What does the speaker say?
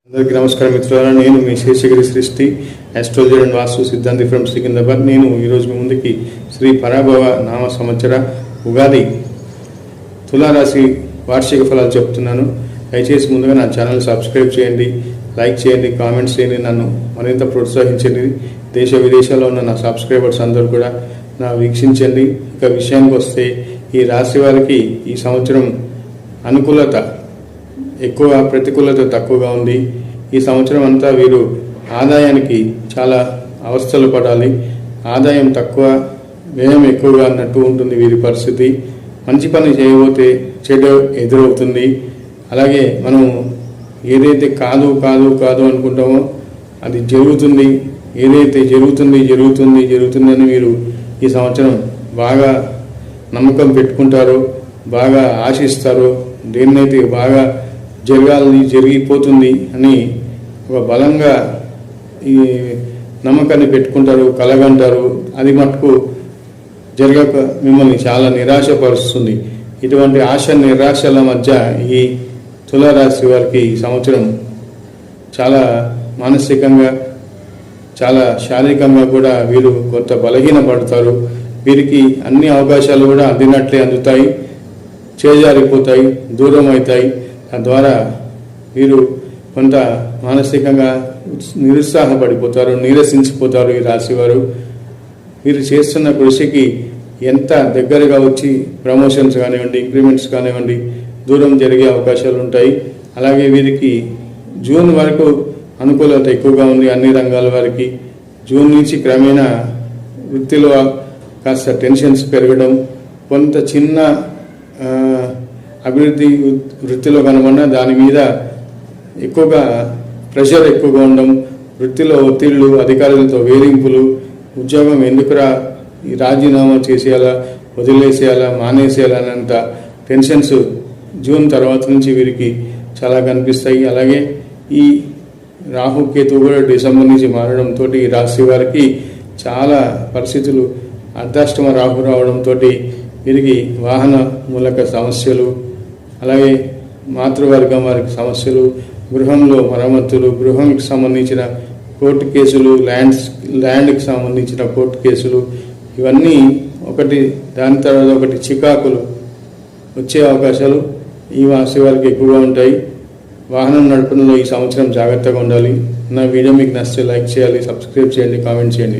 అందరికీ నమస్కారం మిత్రులారా, నేను మీ శేషగిరి సృష్టి ఆస్ట్రాలజర్ అండ్ వాస్తు సిద్ధాంతి ఫ్రమ్ సికింద్రాబాద్. నేను ఈరోజు మీ ముందుకి శ్రీ పరాభవ నామ సంవత్సర ఉగాది తులారాశి వార్షిక ఫలాలు చెప్తున్నాను. దయచేసి ముందుగా నా ఛానల్ సబ్స్క్రైబ్ చేయండి, లైక్ చేయండి, కామెంట్స్ చేయండి, నన్ను మరింత ప్రోత్సహించండి. దేశ విదేశాల్లో ఉన్న నా సబ్స్క్రైబర్స్ అందరూ కూడా నా వీక్షించండి. ఇక విషయానికి వస్తే, ఈ రాశి వారికి ఈ సంవత్సరం అనుకూలత ఎక్కువ, ప్రతికూలత తక్కువగా ఉంది. ఈ సంవత్సరం అంతా వీరు ఆదాయానికి చాలా అవస్థలు పడాలి. ఆదాయం తక్కువ, వ్యయం ఎక్కువగా అన్నట్టు ఉంటుంది వీరి పరిస్థితి. మంచి పని చేయబోతే చెడు ఎదురవుతుంది. అలాగే మనం ఏదైతే కాదు కాదు కాదు అనుకుంటామో అది జరుగుతుంది. ఏదైతే జరుగుతుందని మీరు ఈ సంవత్సరం బాగా నమ్మకం పెట్టుకుంటారో, బాగా ఆశిస్తారో, దేన్నైతే బాగా జరిగిపోతుంది అని ఒక బలంగా ఈ నమ్మకాన్ని పెట్టుకుంటారు, కలగంటారు. అది మటుకు జరగక మిమ్మల్ని చాలా నిరాశపరుస్తుంది. ఇటువంటి ఆశ నిరాశల మధ్య ఈ తులారాశి వారికి ఈ సంవత్సరం చాలా మానసికంగా, చాలా శారీరకంగా కూడా వీరు కొంత బలహీన పడతారు. వీరికి అన్ని అవకాశాలు కూడా అందినట్లే అందుతాయి, చేజారిపోతాయి, దూరం అవుతాయి. తద్వారా వీరు కొంత మానసికంగా నిరుత్సాహపడిపోతారు, నీరసించిపోతారు. ఈ రాశివారు వీరు చేస్తున్న కృషికి ఎంత దగ్గరగా వచ్చి ప్రమోషన్స్ కానివ్వండి, ఇంక్రిమెంట్స్ కానివ్వండి, దూరం జరిగే అవకాశాలు ఉంటాయి. అలాగే వీరికి జూన్ వరకు అనుకూలత ఎక్కువగా ఉంది అన్ని రంగాల వారికి. జూన్ నుంచి క్రమేణా వృత్తిలో కాస్త టెన్షన్స్ పెరగడం, కొంత చిన్న అభివృద్ధి వృత్తిలో కనుగొన్న దాని మీద ఎక్కువగా ప్రెషర్ ఎక్కువగా ఉండడం, వృత్తిలో ఒత్తిళ్లు, అధికారులతో వేధింపులు, ఉద్యోగం ఎందుకురా, ఈ రాజీనామా చేసేయాలా, వదిలేసేయాలా, మానేసేయాలా అన్నంత టెన్షన్స్ జూన్ తర్వాత నుంచి వీరికి చాలా కనిపిస్తాయి. అలాగే ఈ రాహుకేతు కూడా డిసెంబర్ నుంచి మారడంతో ఈ రాశి వారికి చాలా పరిస్థితులు, అర్ధాష్టమ రాహు రావడంతో వీరికి వాహన మూలక సమస్యలు, అలాగే మాతృవర్గం వారికి సమస్యలు, గృహంలో మరమ్మతులు, గృహానికి సంబంధించిన కోర్టు కేసులు, ల్యాండ్కి సంబంధించిన కోర్టు కేసులు, ఇవన్నీ ఒకటి దాని తర్వాత ఒకటి చికాకులు వచ్చే అవకాశాలు ఈ రాశి వారికి ఎక్కువగా ఉంటాయి. వాహనం నడపడంలో ఈ సంవత్సరం జాగ్రత్తగా ఉండాలి. నా వీడియో మీకు నచ్చితే లైక్ చేయాలి, సబ్స్క్రైబ్ చేయండి, కామెంట్ చేయండి.